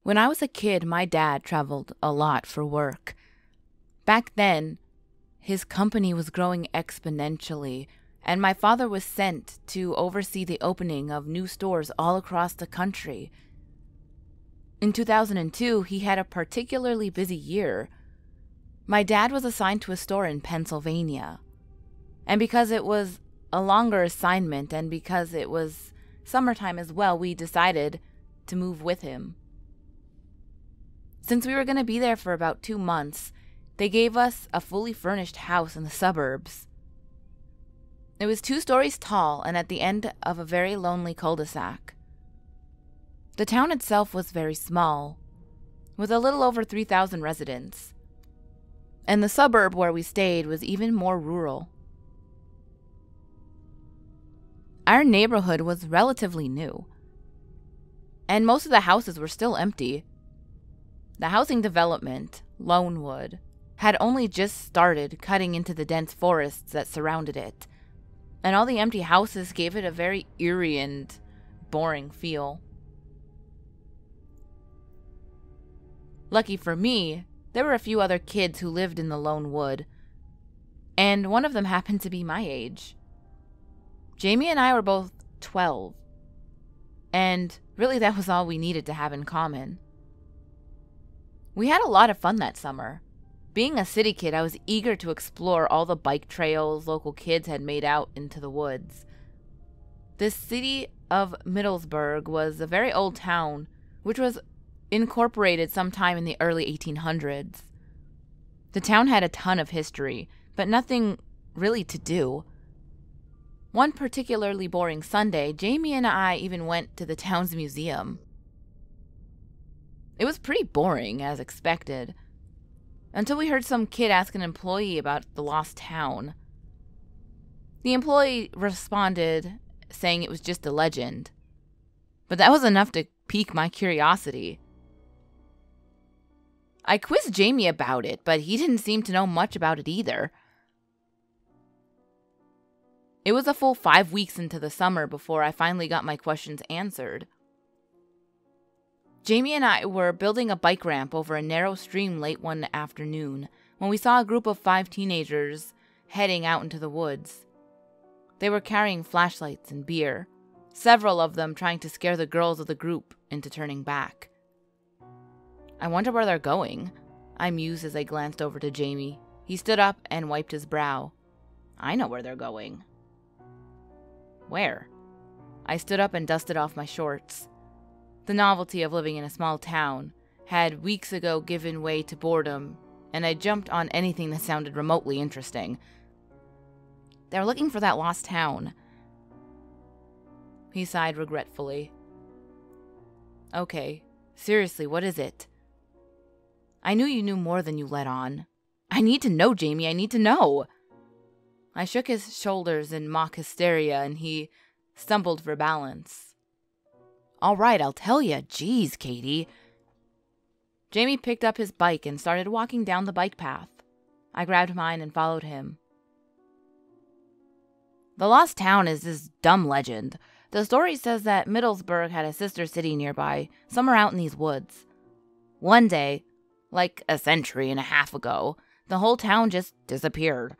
When I was a kid, my dad traveled a lot for work. Back then, his company was growing exponentially, and my father was sent to oversee the opening of new stores all across the country. In 2002, he had a particularly busy year. My dad was assigned to a store in Pennsylvania. And because it was a longer assignment and because it was summertime as well, we decided to move with him. Since we were going to be there for about 2 months, they gave us a fully furnished house in the suburbs. It was 2 stories tall and at the end of a very lonely cul-de-sac. The town itself was very small, with a little over 3,000 residents. And the suburb where we stayed was even more rural. Our neighborhood was relatively new, and most of the houses were still empty. The housing development, Lonewood, had only just started cutting into the dense forests that surrounded it, and all the empty houses gave it a very eerie and boring feel. Lucky for me, there were a few other kids who lived in the Lone Wood, and one of them happened to be my age. Jamie and I were both 12, and really that was all we needed to have in common. We had a lot of fun that summer. Being a city kid, I was eager to explore all the bike trails local kids had made out into the woods. The city of Middlesburg was a very old town, which was incorporated sometime in the early 1800s. The town had a ton of history, but nothing really to do. One particularly boring Sunday, Jamie and I even went to the town's museum. It was pretty boring, as expected, until we heard some kid ask an employee about the lost town. The employee responded, saying it was just a legend, but that was enough to pique my curiosity. I quizzed Jamie about it, but he didn't seem to know much about it either. It was a full 5 weeks into the summer before I finally got my questions answered. Jamie and I were building a bike ramp over a narrow stream late one afternoon when we saw a group of 5 teenagers heading out into the woods. They were carrying flashlights and beer, several of them trying to scare the girls of the group into turning back. I wonder where they're going, I mused as I glanced over to Jamie. He stood up and wiped his brow. I know where they're going. Where? I stood up and dusted off my shorts. The novelty of living in a small town had weeks ago given way to boredom, and I jumped on anything that sounded remotely interesting. They're looking for that lost town. He sighed regretfully. Okay, seriously, what is it? I knew you knew more than you let on. I need to know, Jamie, I need to know. I shook his shoulders in mock hysteria, and he stumbled for balance. All right, I'll tell you. Jeez, Katie. Jamie picked up his bike and started walking down the bike path. I grabbed mine and followed him. The lost town is this dumb legend. The story says that Middlesburg had a sister city nearby, somewhere out in these woods. One day, like a century and a half ago, the whole town just disappeared.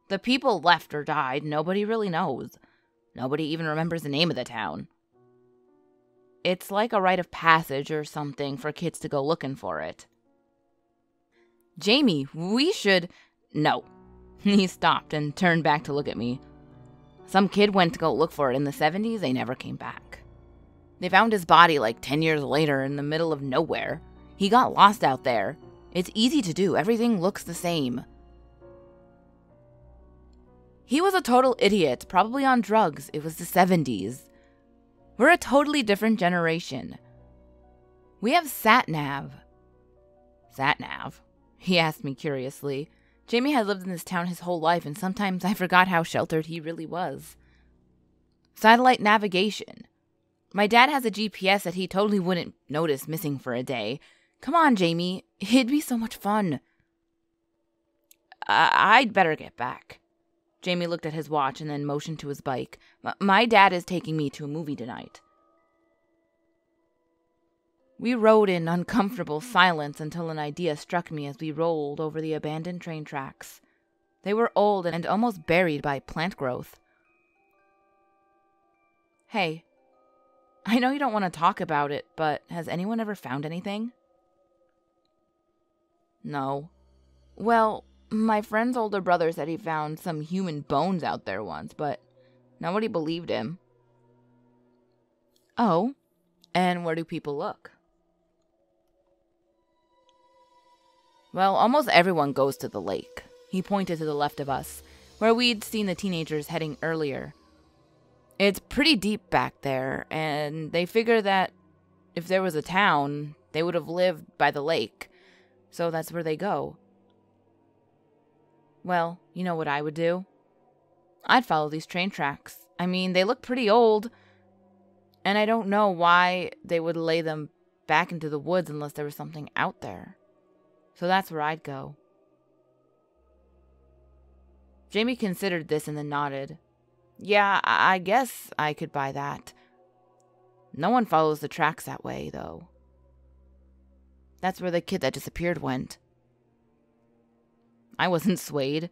The people left or died, nobody really knows. Nobody even remembers the name of the town. It's like a rite of passage or something for kids to go looking for it. Jamie, we should... No. He stopped and turned back to look at me. Some kid went to go look for it in the 70s, they never came back. They found his body like 10 years later in the middle of nowhere. He got lost out there. It's easy to do, everything looks the same. He was a total idiot, probably on drugs. It was the 70s. We're a totally different generation. We have sat-nav. Sat-nav? He asked me curiously. Jamie had lived in this town his whole life, and sometimes I forgot how sheltered he really was. Satellite navigation. My dad has a GPS that he totally wouldn't notice missing for a day. Come on, Jamie. It'd be so much fun. I'd better get back. Jamie looked at his watch and then motioned to his bike. My dad is taking me to a movie tonight. We rode in uncomfortable silence until an idea struck me as we rolled over the abandoned train tracks. They were old and almost buried by plant growth. Hey, I know you don't want to talk about it, but has anyone ever found anything? No. Well, my friend's older brother said he found some human bones out there once, but nobody believed him. Oh, and where do people look? Well, almost everyone goes to the lake. He pointed to the left of us, where we'd seen the teenagers heading earlier. It's pretty deep back there, and they figure that if there was a town, they would have lived by the lake. So that's where they go. Well, you know what I would do? I'd follow these train tracks. I mean, they look pretty old, and I don't know why they would lay them back into the woods unless there was something out there. So that's where I'd go. Jamie considered this and then nodded. Yeah, I guess I could buy that. No one follows the tracks that way, though. That's where the kid that disappeared went. I wasn't swayed.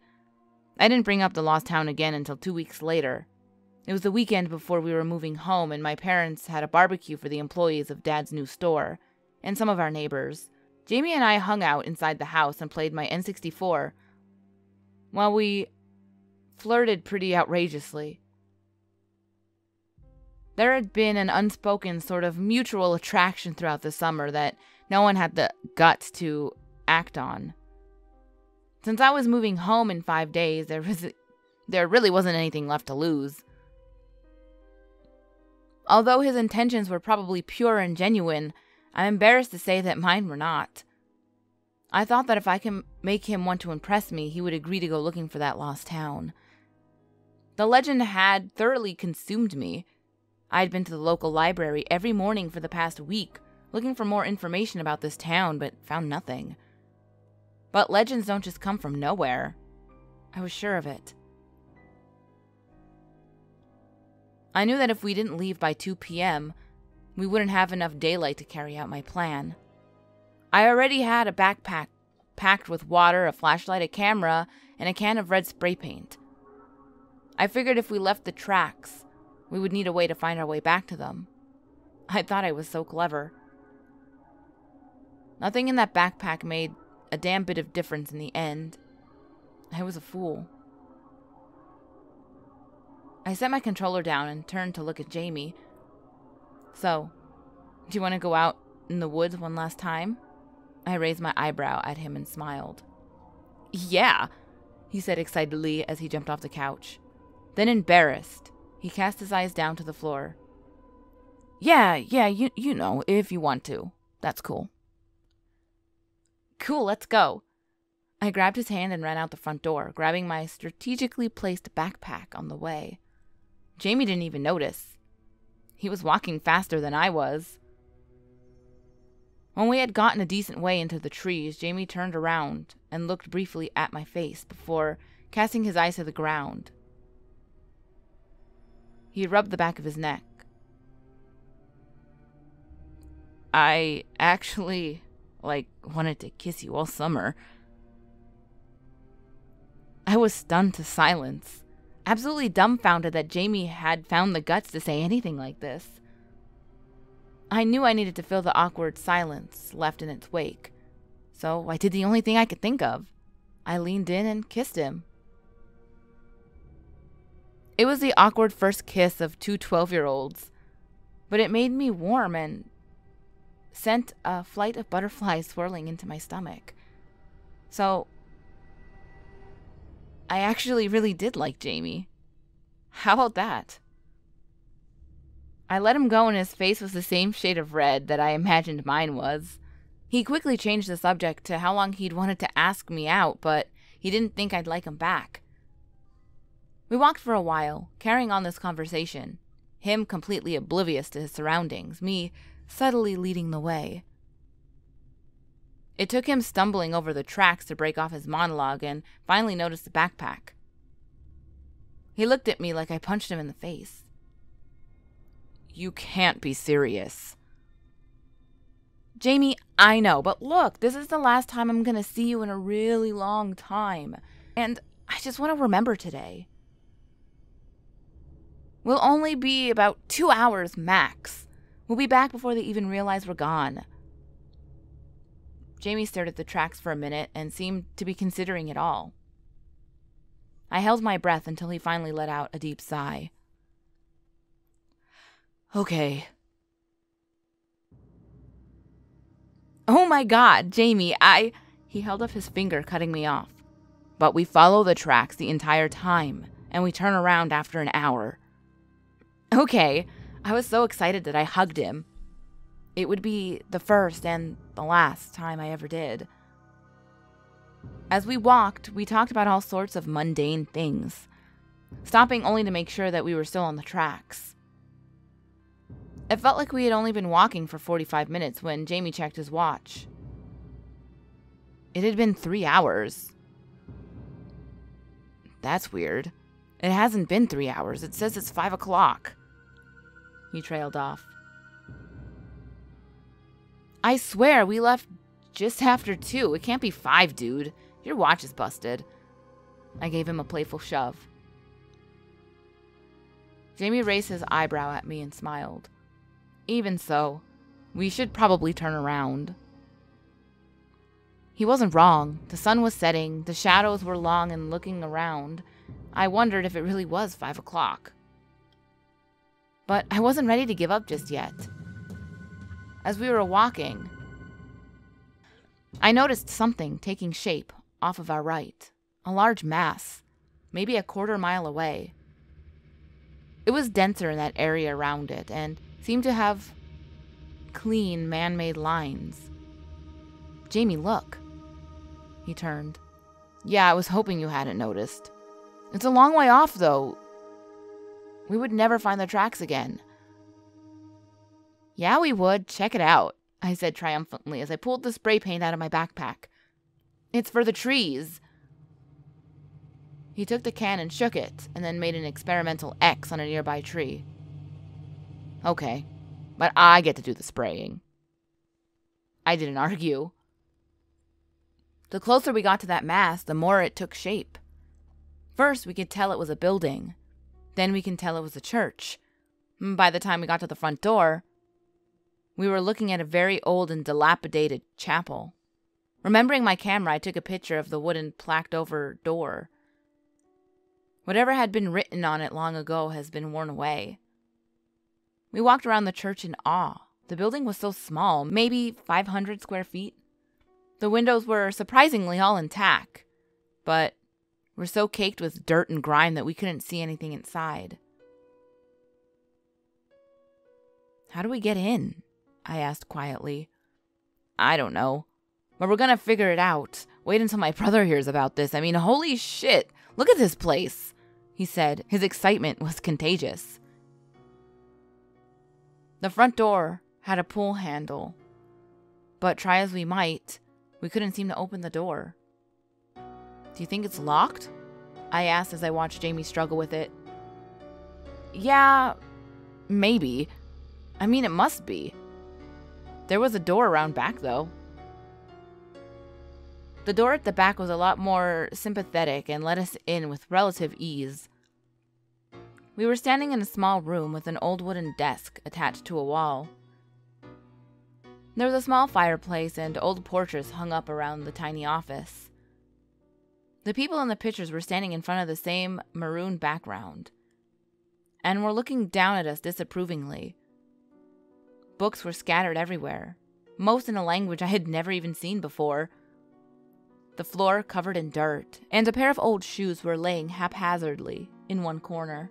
I didn't bring up the lost town again until 2 weeks later. It was the weekend before we were moving home, and my parents had a barbecue for the employees of Dad's new store, and some of our neighbors. Jamie and I hung out inside the house and played my N64, while we flirted pretty outrageously. There had been an unspoken sort of mutual attraction throughout the summer that no one had the guts to act on. Since I was moving home in 5 days, there really wasn't anything left to lose. Although his intentions were probably pure and genuine, I'm embarrassed to say that mine were not. I thought that if I can make him want to impress me, he would agree to go looking for that lost town. The legend had thoroughly consumed me. I had been to the local library every morning for the past week, looking for more information about this town, but found nothing. But legends don't just come from nowhere. I was sure of it. I knew that if we didn't leave by 2 p.m., we wouldn't have enough daylight to carry out my plan. I already had a backpack packed with water, a flashlight, a camera, and a can of red spray paint. I figured if we left the tracks, we would need a way to find our way back to them. I thought I was so clever. Nothing in that backpack made a damn bit of difference in the end. I was a fool. I set my controller down and turned to look at Jamie. So, do you want to go out in the woods one last time? I raised my eyebrow at him and smiled. Yeah, he said excitedly as he jumped off the couch. Then embarrassed, he cast his eyes down to the floor. Yeah, you know, if you want to. That's cool. Cool, let's go. I grabbed his hand and ran out the front door, grabbing my strategically placed backpack on the way. Jamie didn't even notice. He was walking faster than I was. When we had gotten a decent way into the trees, Jamie turned around and looked briefly at my face before casting his eyes to the ground. He rubbed the back of his neck. I actually, wanted to kiss you all summer. I was stunned to silence, absolutely dumbfounded that Jamie had found the guts to say anything like this. I knew I needed to fill the awkward silence left in its wake, so I did the only thing I could think of. I leaned in and kissed him. It was the awkward first kiss of two 12-year-olds, but it made me warm and sent a flight of butterflies swirling into my stomach. So, I actually really did like Jamie. How about that? I let him go and his face was the same shade of red that I imagined mine was. He quickly changed the subject to how long he'd wanted to ask me out, but he didn't think I'd like him back. We walked for a while, carrying on this conversation, him completely oblivious to his surroundings, me subtly leading the way. It took him stumbling over the tracks to break off his monologue and finally noticed the backpack. He looked at me like I punched him in the face. You can't be serious. Jamie, I know, but look, this is the last time I'm gonna see you in a really long time. And I just want to remember today. We'll only be about 2 hours max. We'll be back before they even realize we're gone. Jamie stared at the tracks for a minute and seemed to be considering it all. I held my breath until he finally let out a deep sigh. Okay. Oh my God, Jamie, He held up his finger, cutting me off. But we follow the tracks the entire time, and we turn around after an hour. Okay. I was so excited that I hugged him. It would be the first and the last time I ever did. As we walked, we talked about all sorts of mundane things, stopping only to make sure that we were still on the tracks. It felt like we had only been walking for 45 minutes when Jamie checked his watch. It had been 3 hours. That's weird. It hasn't been 3 hours. It says it's 5 o'clock. He trailed off. I swear, we left just after 2. It can't be 5, dude. Your watch is busted. I gave him a playful shove. Jamie raised his eyebrow at me and smiled. Even so, we should probably turn around. He wasn't wrong. The sun was setting, the shadows were long, and looking around, I wondered if it really was 5 o'clock. But I wasn't ready to give up just yet. As we were walking, I noticed something taking shape off of our right. A large mass, maybe a quarter mile away. It was denser in that area around it and seemed to have clean, man-made lines. Jamie, look. He turned. Yeah, I was hoping you hadn't noticed. It's a long way off, though. We would never find the tracks again. Yeah, we would. Check it out, I said triumphantly as I pulled the spray paint out of my backpack. It's for the trees. He took the can and shook it, and then made an experimental X on a nearby tree. Okay, but I get to do the spraying. I didn't argue. The closer we got to that mass, the more it took shape. First, we could tell it was a building. Then we can tell it was a church. By the time we got to the front door, we were looking at a very old and dilapidated chapel. Remembering my camera, I took a picture of the wooden plaqued-over door. Whatever had been written on it long ago has been worn away. We walked around the church in awe. The building was so small, maybe 500 square feet. The windows were surprisingly all intact, but were so caked with dirt and grime that we couldn't see anything inside. How do we get in? I asked quietly. I don't know, but we're gonna figure it out. Wait until my brother hears about this. I mean, holy shit, look at this place, he said. His excitement was contagious. The front door had a pull handle, but try as we might, we couldn't seem to open the door. Do you think it's locked? I asked as I watched Jamie struggle with it. Yeah, maybe. I mean, it must be. There was a door around back, though. The door at the back was a lot more sympathetic and let us in with relative ease. We were standing in a small room with an old wooden desk attached to a wall. There was a small fireplace and old portraits hung up around the tiny office. The people in the pictures were standing in front of the same maroon background, and were looking down at us disapprovingly. Books were scattered everywhere, most in a language I had never even seen before. The floor covered in dirt, and a pair of old shoes were laying haphazardly in one corner.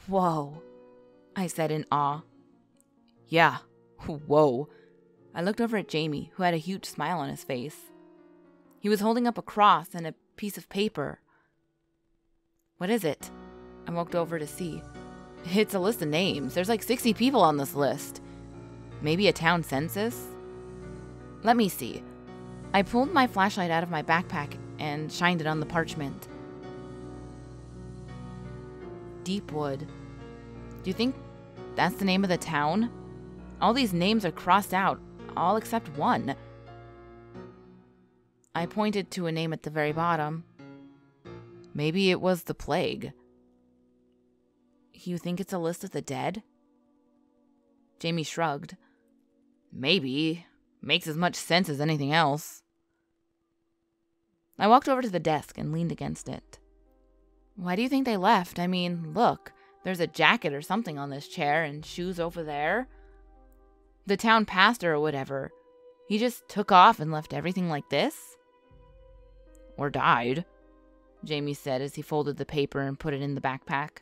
Whoa, I said in awe. Yeah, whoa. I looked over at Jamie, who had a huge smile on his face. He was holding up a cross and a piece of paper. What is it? I walked over to see. It's a list of names. There's like 60 people on this list. Maybe a town census? Let me see. I pulled my flashlight out of my backpack and shined it on the parchment. Deepwood. Do you think that's the name of the town? All these names are crossed out, all except one. I pointed to a name at the very bottom. Maybe it was the plague. You think it's a list of the dead? Jamie shrugged. Maybe. Makes as much sense as anything else. I walked over to the desk and leaned against it. Why do you think they left? I mean, look, there's a jacket or something on this chair and shoes over there. The town pastor or whatever, he just took off and left everything like this? Or died, Jamie said as he folded the paper and put it in the backpack.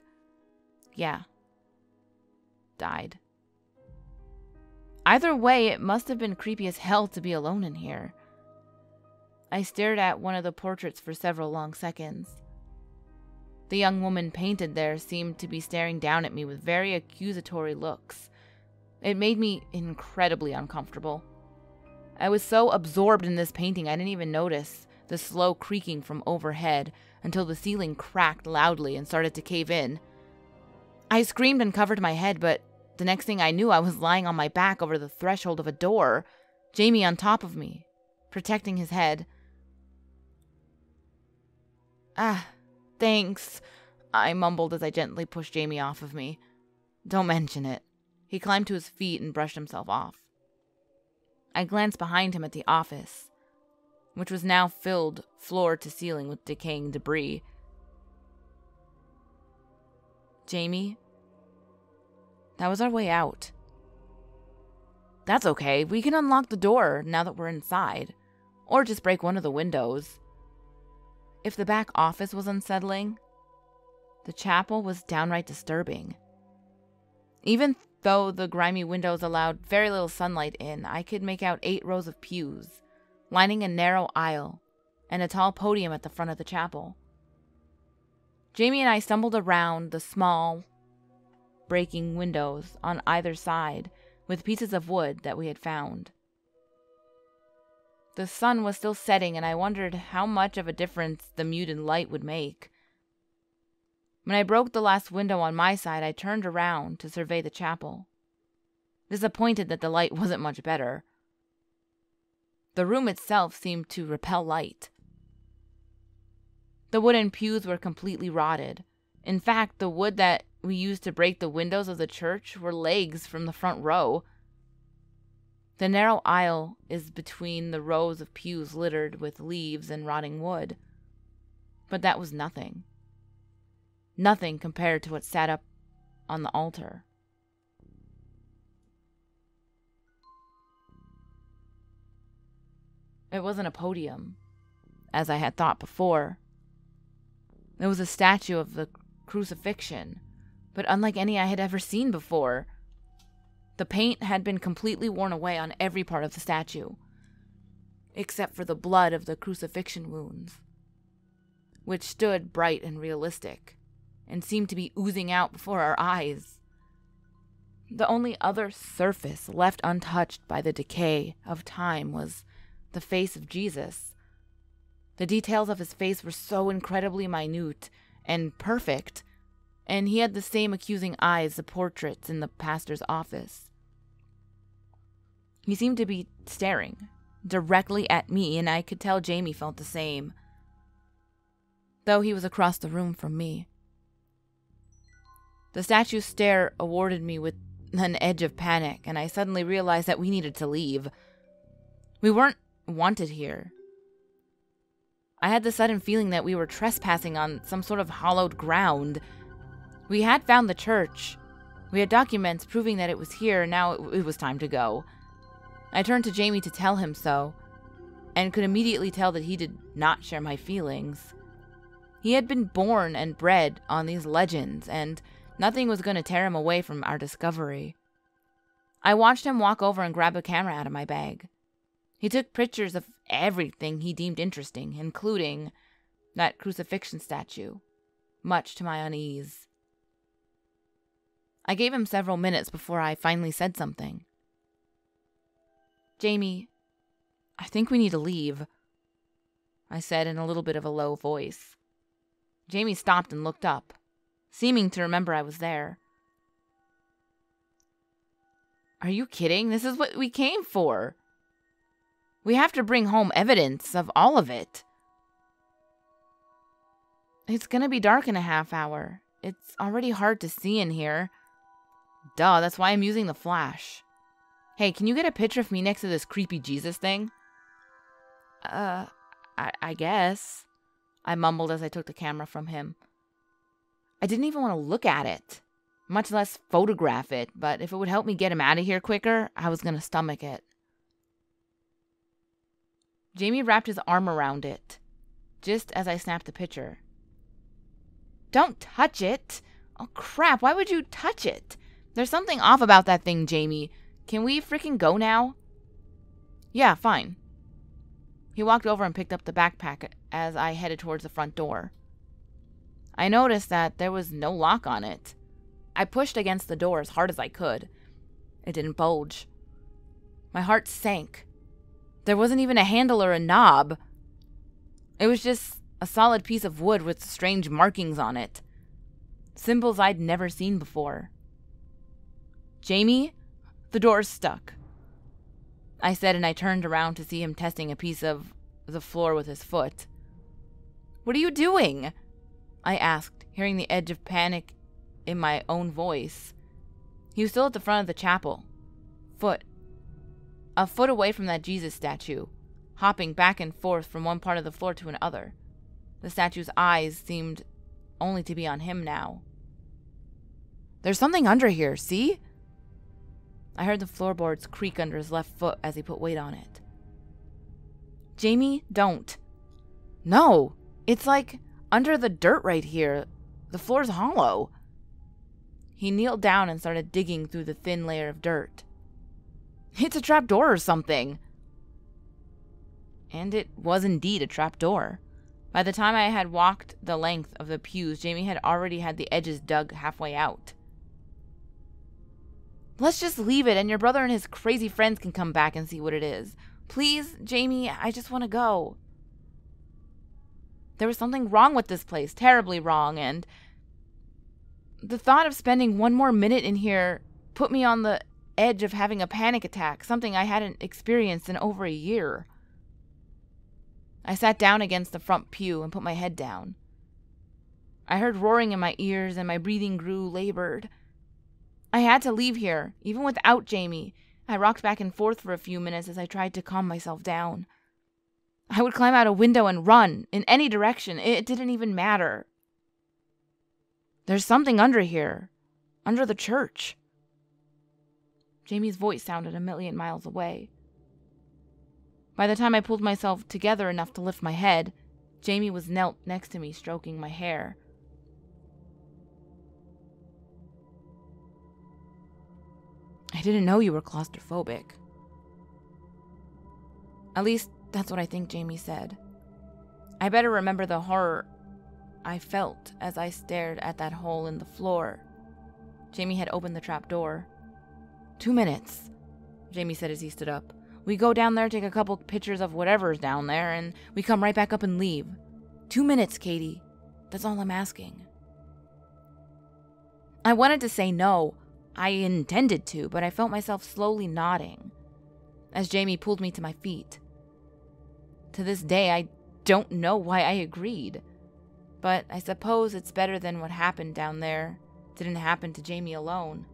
Yeah. Died. Either way, it must have been creepy as hell to be alone in here. I stared at one of the portraits for several long seconds. The young woman painted there seemed to be staring down at me with very accusatory looks. It made me incredibly uncomfortable. I was so absorbed in this painting I didn't even notice the slow creaking from overhead until the ceiling cracked loudly and started to cave in. I screamed and covered my head, but the next thing I knew, I was lying on my back over the threshold of a door, Jamie on top of me, protecting his head. Ah, thanks, I mumbled as I gently pushed Jamie off of me. Don't mention it. He climbed to his feet and brushed himself off. I glanced behind him at the office, which was now filled floor to ceiling with decaying debris. Jamie, that was our way out. That's okay. We can unlock the door now that we're inside, or just break one of the windows. If the back office was unsettling, the chapel was downright disturbing. Even though the grimy windows allowed very little sunlight in, I could make out 8 rows of pews, lining a narrow aisle, and a tall podium at the front of the chapel. Jamie and I stumbled around the small, breaking windows on either side with pieces of wood that we had found. The sun was still setting, and I wondered how much of a difference the muted light would make. When I broke the last window on my side, I turned around to survey the chapel, disappointed that the light wasn't much better. The room itself seemed to repel light. The wooden pews were completely rotted. In fact, the wood that we used to break the windows of the church were legs from the front row. The narrow aisle is between the rows of pews littered with leaves and rotting wood. But that was nothing. Nothing compared to what sat up on the altar. It wasn't a podium, as I had thought before. It was a statue of the crucifixion, but unlike any I had ever seen before. The paint had been completely worn away on every part of the statue, except for the blood of the crucifixion wounds, which stood bright and realistic, and seemed to be oozing out before our eyes. The only other surface left untouched by the decay of time was the face of Jesus. The details of his face were so incredibly minute and perfect, and he had the same accusing eyes the portraits in the pastor's office. He seemed to be staring directly at me, and I could tell Jamie felt the same, though he was across the room from me. The statue's stare awarded me with an edge of panic, and I suddenly realized that we needed to leave. We weren't wanted here. I had the sudden feeling that we were trespassing on some sort of hallowed ground. We had found the church. We had documents proving that it was here, and now it was time to go. I turned to Jamie to tell him so, and could immediately tell that he did not share my feelings. He had been born and bred on these legends, and nothing was going to tear him away from our discovery. I watched him walk over and grab a camera out of my bag. He took pictures of everything he deemed interesting, including that crucifixion statue, much to my unease. I gave him several minutes before I finally said something. Jamie, I think we need to leave, I said in a little bit of a low voice. Jamie stopped and looked up, seeming to remember I was there. Are you kidding? This is what we came for, We have to bring home evidence of all of it. It's gonna be dark in a half hour. It's already hard to see in here. Duh, that's why I'm using the flash. Hey, can you get a picture of me next to this creepy Jesus thing? I guess. I mumbled as I took the camera from him. I didn't even want to look at it, much less photograph it, but if it would help me get him out of here quicker, I was gonna stomach it. Jamie wrapped his arm around it, just as I snapped the picture. Don't touch it! Oh crap, why would you touch it? There's something off about that thing, Jamie. Can we freaking go now? Yeah, fine. He walked over and picked up the backpack as I headed towards the front door. I noticed that there was no lock on it. I pushed against the door as hard as I could. It didn't budge. My heart sank. There wasn't even a handle or a knob. It was just a solid piece of wood with strange markings on it. Symbols I'd never seen before. Jamie, the door's stuck, I said, and I turned around to see him testing a piece of the floor with his foot. What are you doing? I asked, hearing the edge of panic in my own voice. He was still at the front of the chapel. A foot away from that Jesus statue, hopping back and forth from one part of the floor to another. The statue's eyes seemed only to be on him now. There's something under here, see? I heard the floorboards creak under his left foot as he put weight on it. Jamie, don't. No, it's like under the dirt right here. The floor's hollow. He kneeled down and started digging through the thin layer of dirt. It's a trapdoor or something. And it was indeed a trapdoor. By the time I had walked the length of the pews, Jamie had already had the edges dug halfway out. Let's just leave it, and your brother and his crazy friends can come back and see what it is. Please, Jamie, I just want to go. There was something wrong with this place, terribly wrong, and the thought of spending one more minute in here put me on the edge of having a panic attack, something I hadn't experienced in over a year. I sat down against the front pew and put my head down. I heard roaring in my ears, and my breathing grew labored. I had to leave here, even without Jamie. I rocked back and forth for a few minutes as I tried to calm myself down. I would climb out a window and run, in any direction. It didn't even matter. There's something under here. Under the church. Jamie's voice sounded a million miles away. By the time I pulled myself together enough to lift my head, Jamie was knelt next to me, stroking my hair. I didn't know you were claustrophobic. At least, that's what I think Jamie said. I better remember the horror I felt as I stared at that hole in the floor. Jamie had opened the trap door. 2 minutes, Jamie said as he stood up. We go down there, take a couple pictures of whatever's down there, and we come right back up and leave. 2 minutes, Katie. That's all I'm asking. I wanted to say no. I intended to, but I felt myself slowly nodding as Jamie pulled me to my feet. To this day, I don't know why I agreed, but I suppose it's better than what happened down there didn't happen to Jamie alone.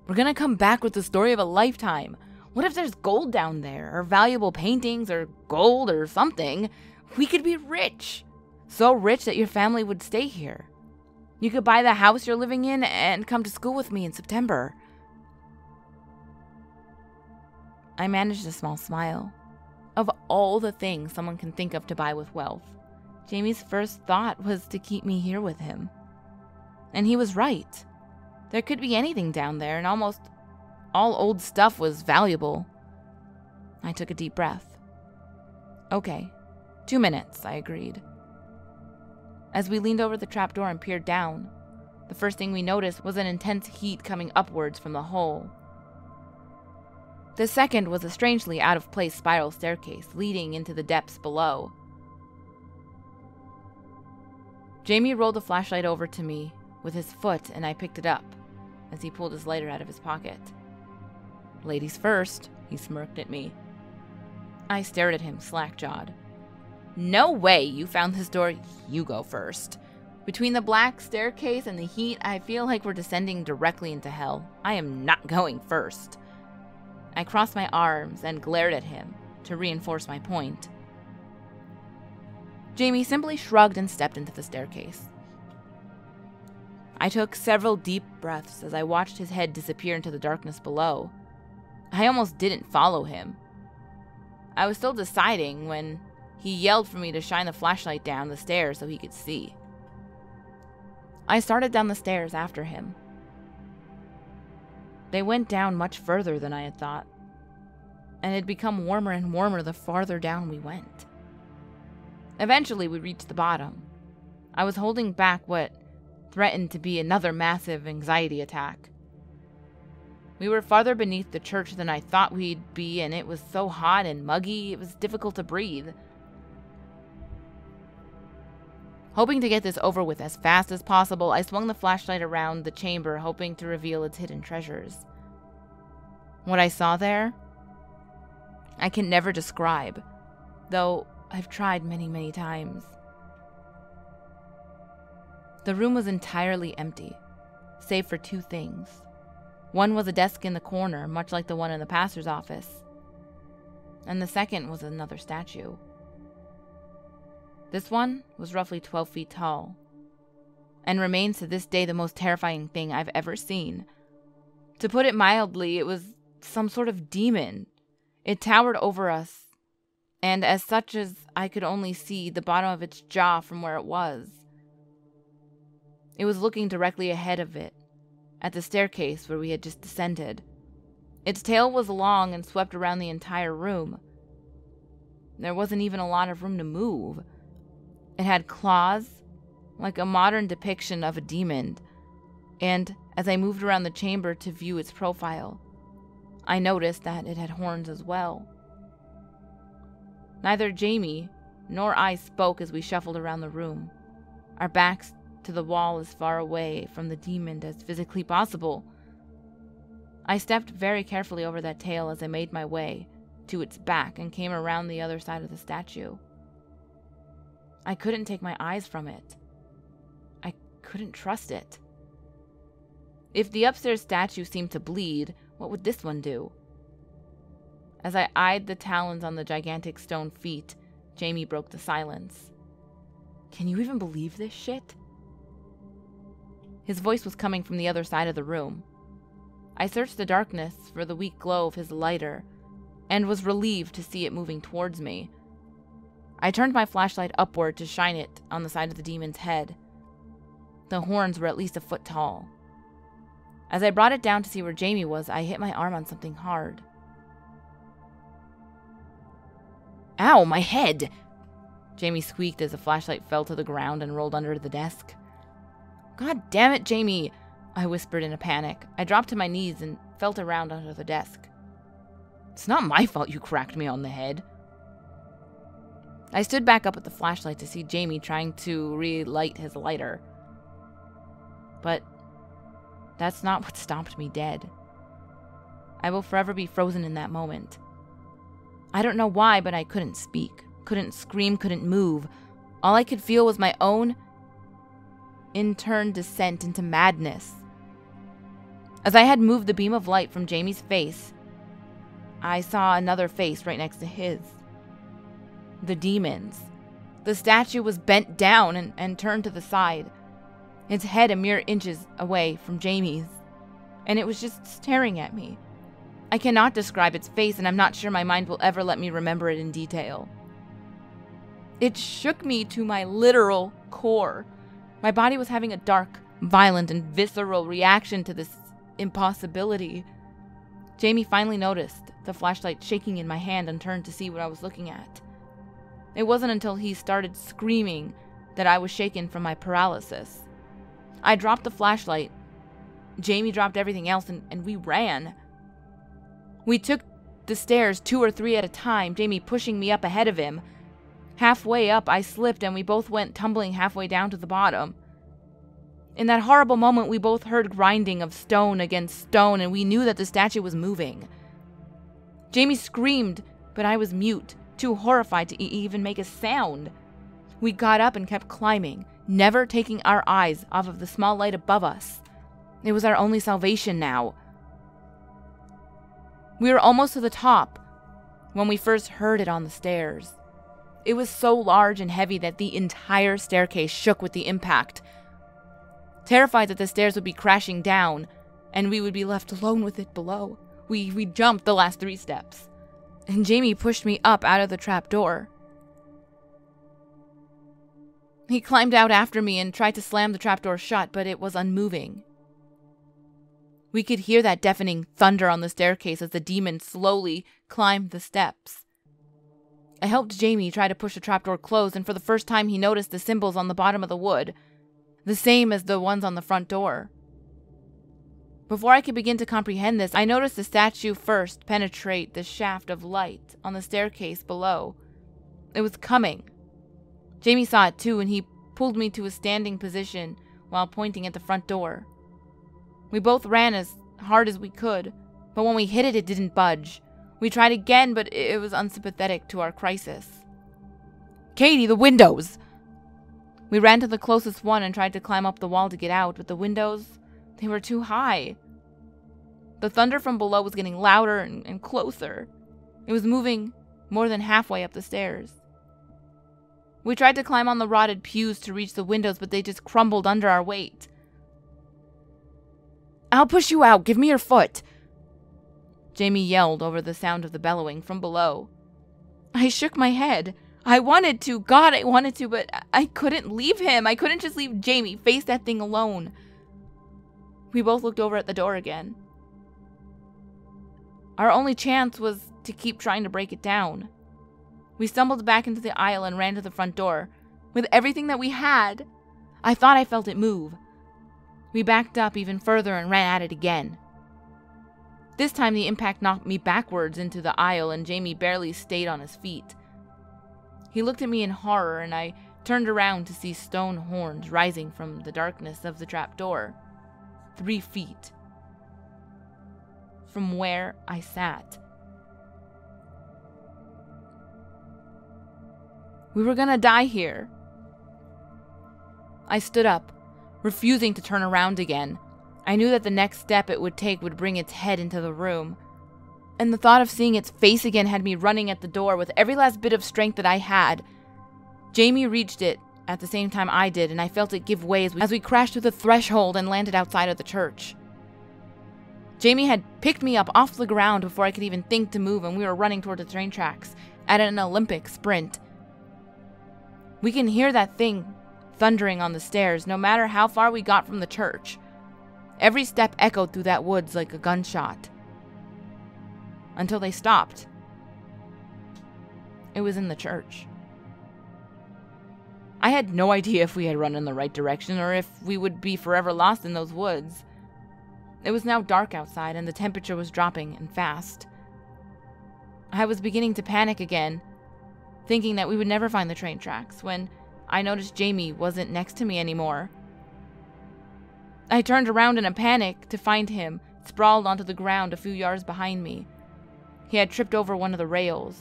We're gonna come back with the story of a lifetime. What if there's gold down there, or valuable paintings, or gold, or something? We could be rich. So rich that your family would stay here. You could buy the house you're living in and come to school with me in September. I managed a small smile. Of all the things someone can think of to buy with wealth, Jamie's first thought was to keep me here with him. And he was right. There could be anything down there, and almost all old stuff was valuable. I took a deep breath. Okay, 2 minutes, I agreed. As we leaned over the trapdoor and peered down, the first thing we noticed was an intense heat coming upwards from the hole. The second was a strangely out-of-place spiral staircase leading into the depths below. Jamie rolled the flashlight over to me with his foot, and I picked it up as he pulled his lighter out of his pocket. Ladies first, he smirked at me. I stared at him, slack-jawed. No way you found this door. You go first. Between the black staircase and the heat, I feel like we're descending directly into hell. I am not going first. I crossed my arms and glared at him to reinforce my point. Jamie simply shrugged and stepped into the staircase. I took several deep breaths as I watched his head disappear into the darkness below. I almost didn't follow him. I was still deciding when he yelled for me to shine the flashlight down the stairs so he could see. I started down the stairs after him. They went down much further than I had thought, and it had become warmer and warmer the farther down we went. Eventually, we reached the bottom. I was holding back what threatened to be another massive anxiety attack. We were farther beneath the church than I thought we'd be, and it was so hot and muggy, it was difficult to breathe. Hoping to get this over with as fast as possible, I swung the flashlight around the chamber, hoping to reveal its hidden treasures. What I saw there, I can never describe, though I've tried many, many times. The room was entirely empty, save for two things. One was a desk in the corner, much like the one in the pastor's office, and the second was another statue. This one was roughly 12 feet tall, and remains to this day the most terrifying thing I've ever seen. To put it mildly, it was some sort of demon. It towered over us, and as such as I could only see the bottom of its jaw from where it was. It was looking directly ahead of it, at the staircase where we had just descended. Its tail was long and swept around the entire room. There wasn't even a lot of room to move. It had claws, like a modern depiction of a demon, and as I moved around the chamber to view its profile, I noticed that it had horns as well. Neither Jamie nor I spoke as we shuffled around the room, our backs to the wall as far away from the demon as physically possible. I stepped very carefully over that tail as I made my way to its back and came around the other side of the statue. I couldn't take my eyes from it. I couldn't trust it. If the upstairs statue seemed to bleed, what would this one do? As I eyed the talons on the gigantic stone feet, Jamie broke the silence. Can you even believe this shit? His voice was coming from the other side of the room. I searched the darkness for the weak glow of his lighter, and was relieved to see it moving towards me. I turned my flashlight upward to shine it on the side of the demon's head. The horns were at least a foot tall. As I brought it down to see where Jamie was, I hit my arm on something hard. Ow, my head! Jamie squeaked as the flashlight fell to the ground and rolled under the desk. God damn it, Jamie! I whispered in a panic. I dropped to my knees and felt around under the desk. It's not my fault you cracked me on the head. I stood back up with the flashlight to see Jamie trying to relight his lighter. But that's not what stopped me dead. I will forever be frozen in that moment. I don't know why, but I couldn't speak, couldn't scream, couldn't move. All I could feel was my own in turn descent into madness. As I had moved the beam of light from Jamie's face, I saw another face right next to his. The demon's. The statue was bent down and turned to the side, its head a mere inches away from Jamie's, and it was just staring at me. I cannot describe its face, and I'm not sure my mind will ever let me remember it in detail. It shook me to my literal core. My body was having a dark, violent, and visceral reaction to this impossibility. Jamie finally noticed the flashlight shaking in my hand and turned to see what I was looking at. It wasn't until he started screaming that I was shaken from my paralysis. I dropped the flashlight. Jamie dropped everything else, and we ran. We took the stairs 2 or 3 at a time, Jamie pushing me up ahead of him. Halfway up, I slipped, and we both went tumbling halfway down to the bottom. In that horrible moment, we both heard grinding of stone against stone, and we knew that the statue was moving. Jamie screamed, but I was mute, too horrified to even make a sound. We got up and kept climbing, never taking our eyes off of the small light above us. It was our only salvation now. We were almost to the top when we first heard it on the stairs. It was so large and heavy that the entire staircase shook with the impact. Terrified that the stairs would be crashing down and we would be left alone with it below, we jumped the last 3 steps, and Jamie pushed me up out of the trapdoor. He climbed out after me and tried to slam the trapdoor shut, but it was unmoving. We could hear that deafening thunder on the staircase as the demon slowly climbed the steps. I helped Jamie try to push the trapdoor closed, and for the first time he noticed the symbols on the bottom of the wood, the same as the ones on the front door. Before I could begin to comprehend this, I noticed the statue first penetrate the shaft of light on the staircase below. It was coming. Jamie saw it too, and he pulled me to a standing position while pointing at the front door. We both ran as hard as we could, but when we hit it, it didn't budge. We tried again, but it was unsympathetic to our crisis. "Katie, the windows!" We ran to the closest one and tried to climb up the wall to get out, but the windows, they were too high. The thunder from below was getting louder and closer. It was moving more than halfway up the stairs. We tried to climb on the rotted pews to reach the windows, but they just crumbled under our weight. "I'll push you out. Give me your foot," Jamie yelled over the sound of the bellowing from below. I shook my head. I wanted to, God, I wanted to, but I couldn't leave him. I couldn't just leave Jamie face that thing alone. We both looked over at the door again. Our only chance was to keep trying to break it down. We stumbled back into the aisle and ran to the front door. With everything that we had, I thought I felt it move. We backed up even further and ran at it again. This time the impact knocked me backwards into the aisle and Jamie barely stayed on his feet. He looked at me in horror and I turned around to see stone horns rising from the darkness of the trapdoor, 3 feet from where I sat. We were gonna die here. I stood up, refusing to turn around again. I knew that the next step it would take would bring its head into the room, and the thought of seeing its face again had me running at the door with every last bit of strength that I had. Jamie reached it at the same time I did, and I felt it give way as we crashed through the threshold and landed outside of the church. Jamie had picked me up off the ground before I could even think to move, and we were running toward the train tracks at an Olympic sprint. We can hear that thing thundering on the stairs no matter how far we got from the church. Every step echoed through that woods like a gunshot. Until they stopped. It was in the church. I had no idea if we had run in the right direction or if we would be forever lost in those woods. It was now dark outside and the temperature was dropping and fast. I was beginning to panic again, thinking that we would never find the train tracks, when I noticed Jamie wasn't next to me anymore. I turned around in a panic to find him sprawled onto the ground a few yards behind me. He had tripped over one of the rails.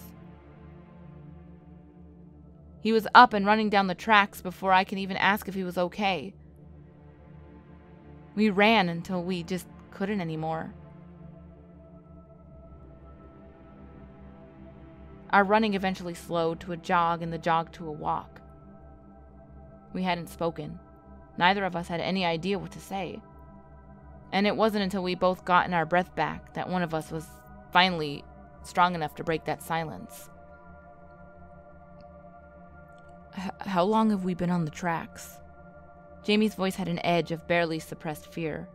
He was up and running down the tracks before I could even ask if he was okay. We ran until we just couldn't anymore. Our running eventually slowed to a jog and the jog to a walk. We hadn't spoken. Neither of us had any idea what to say. And it wasn't until we both gotten our breath back that one of us was finally strong enough to break that silence. How long have we been on the tracks? Jamie's voice had an edge of barely suppressed fear.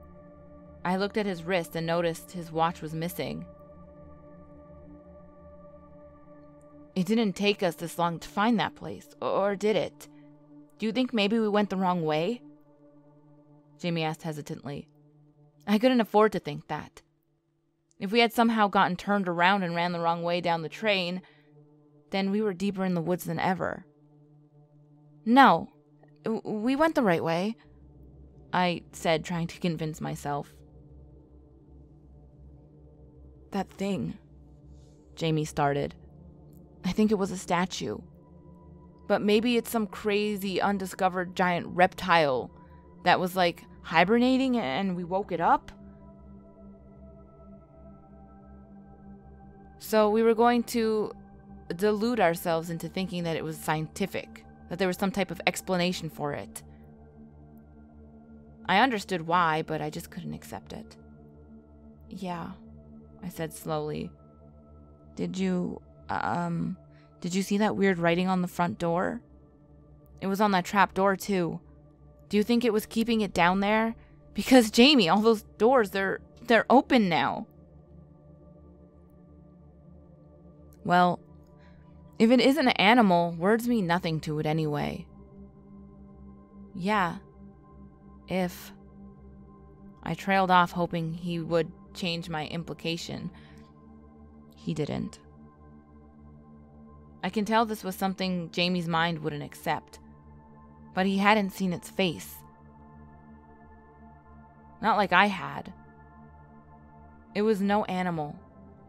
I looked at his wrist and noticed his watch was missing. It didn't take us this long to find that place, or did it? Do you think maybe we went the wrong way? Jamie asked hesitantly. I couldn't afford to think that. If we had somehow gotten turned around and ran the wrong way down the train, then we were deeper in the woods than ever. No, we went the right way, I said, trying to convince myself. That thing. Jamie started. I think it was a statue. But maybe it's some crazy undiscovered giant reptile that was like hibernating and we woke it up. So we were going to delude ourselves into thinking that it was scientific, that there was some type of explanation for it. I understood why, but I just couldn't accept it. Yeah, I said slowly. Did you see that weird writing on the front door? It was on that trap door too. Do you think it was keeping it down there? Because Jamie, all those doors, they're open now. Well, if it isn't an animal, words mean nothing to it anyway. Yeah. If. I trailed off, hoping he would change my implication. He didn't. I can tell this was something Jamie's mind wouldn't accept, but he hadn't seen its face. Not like I had. It was no animal.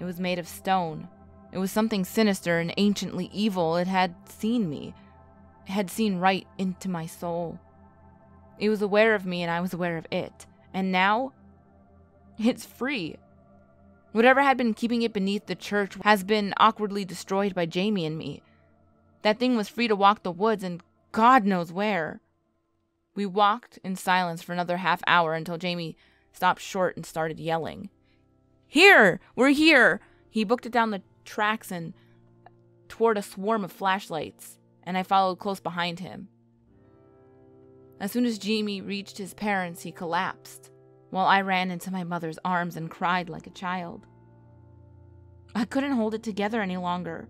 It was made of stone. It was something sinister and anciently evil. It had seen me. It had seen right into my soul. It was aware of me and I was aware of it. And now, it's free. Whatever had been keeping it beneath the church has been awkwardly destroyed by Jamie and me. That thing was free to walk the woods and God knows where. We walked in silence for another half hour until Jamie stopped short and started yelling. Here! We're here! He booked it down the tracks and toward a swarm of flashlights, and I followed close behind him. As soon as Jamie reached his parents, he collapsed, while I ran into my mother's arms and cried like a child. I couldn't hold it together any longer.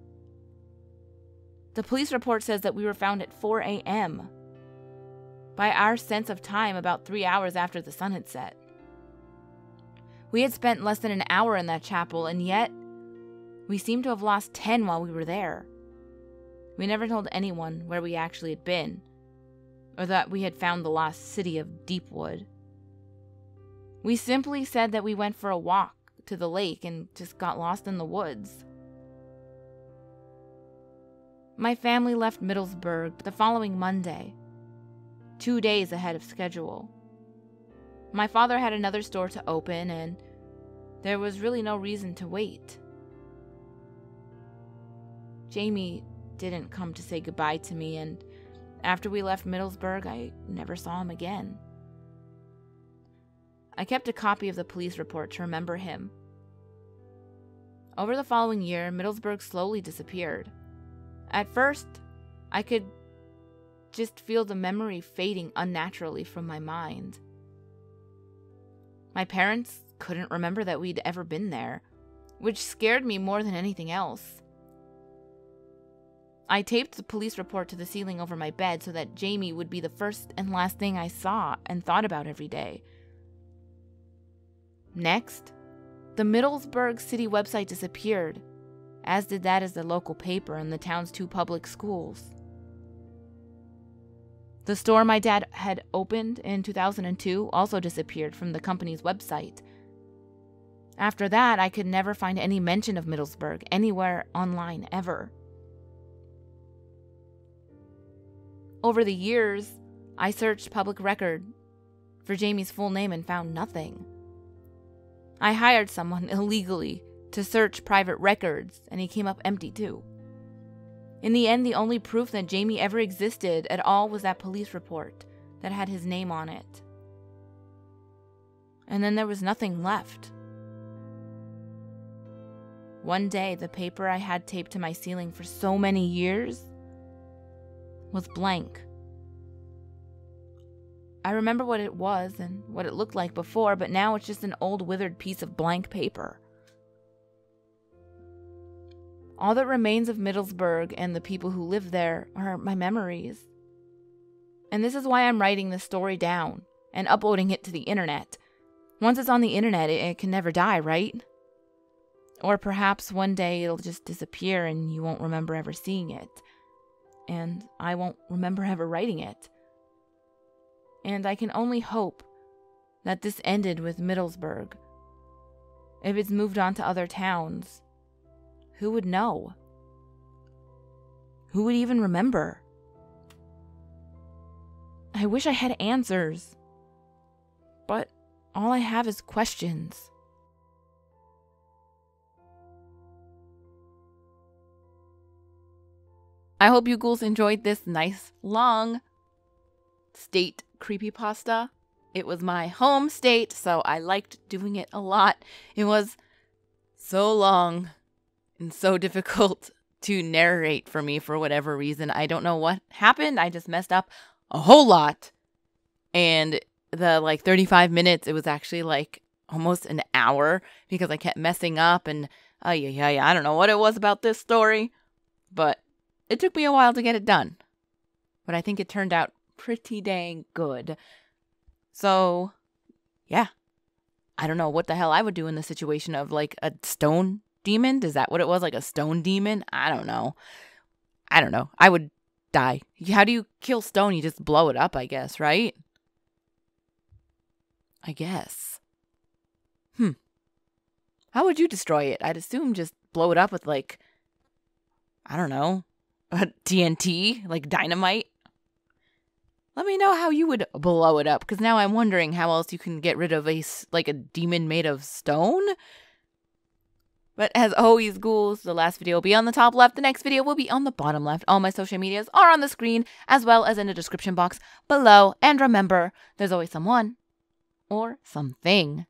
The police report says that we were found at 4 a.m. By our sense of time, about 3 hours after the sun had set. We had spent less than an hour in that chapel, and yet we seemed to have lost 10 while we were there. We never told anyone where we actually had been, or that we had found the lost city of Deepwood. We simply said that we went for a walk to the lake and just got lost in the woods. My family left Middlesbrough the following Monday, 2 days ahead of schedule. My father had another store to open, and there was really no reason to wait. Jamie didn't come to say goodbye to me, and after we left Middlesbrough, I never saw him again. I kept a copy of the police report to remember him. Over the following year, Middlesbrough slowly disappeared. At first, I could just feel the memory fading unnaturally from my mind. My parents couldn't remember that we'd ever been there, which scared me more than anything else. I taped the police report to the ceiling over my bed so that Jamie would be the first and last thing I saw and thought about every day. Next, the Middlesbrough city website disappeared, as did that of the local paper and the town's 2 public schools. The store my dad had opened in 2002 also disappeared from the company's website. After that, I could never find any mention of Middlesbrough anywhere online ever. Over the years, I searched public record for Jamie's full name and found nothing. I hired someone illegally to search private records, and he came up empty too. In the end, the only proof that Jamie ever existed at all was that police report that had his name on it. And then there was nothing left. One day, the paper I had taped to my ceiling for so many years was blank. I remember what it was and what it looked like before, but now it's just an old withered piece of blank paper. All that remains of Middlesbrough and the people who live there are my memories. And this is why I'm writing this story down and uploading it to the internet. Once it's on the internet, it can never die, right? Or perhaps one day it'll just disappear and you won't remember ever seeing it. And I won't remember ever writing it. And I can only hope that this ended with Middlesbrough. If it's moved on to other towns, who would know? Who would even remember? I wish I had answers, but all I have is questions. I hope you ghouls enjoyed this nice, long state creepypasta. It was my home state, so I liked doing it a lot. It was so long and so difficult to narrate for me for whatever reason. I don't know what happened. I just messed up a whole lot. And the 35 minutes, it was actually almost an hour because I kept messing up and I don't know what it was about this story, but it took me a while to get it done. But I think it turned out pretty dang good. So, yeah. I don't know what the hell I would do in the situation of a stone demon. Is that what it was? Like a stone demon? I don't know. I would die. How do you kill stone? You just blow it up, I guess, right? I guess. How would you destroy it? I'd assume just blow it up with I don't know, a TNT, like dynamite. Let me know how you would blow it up, because now I'm wondering how else you can get rid of a demon made of stone. But as always, ghouls, the last video will be on the top left. The next video will be on the bottom left. All my social medias are on the screen, as well as in the description box below. And remember, there's always someone or something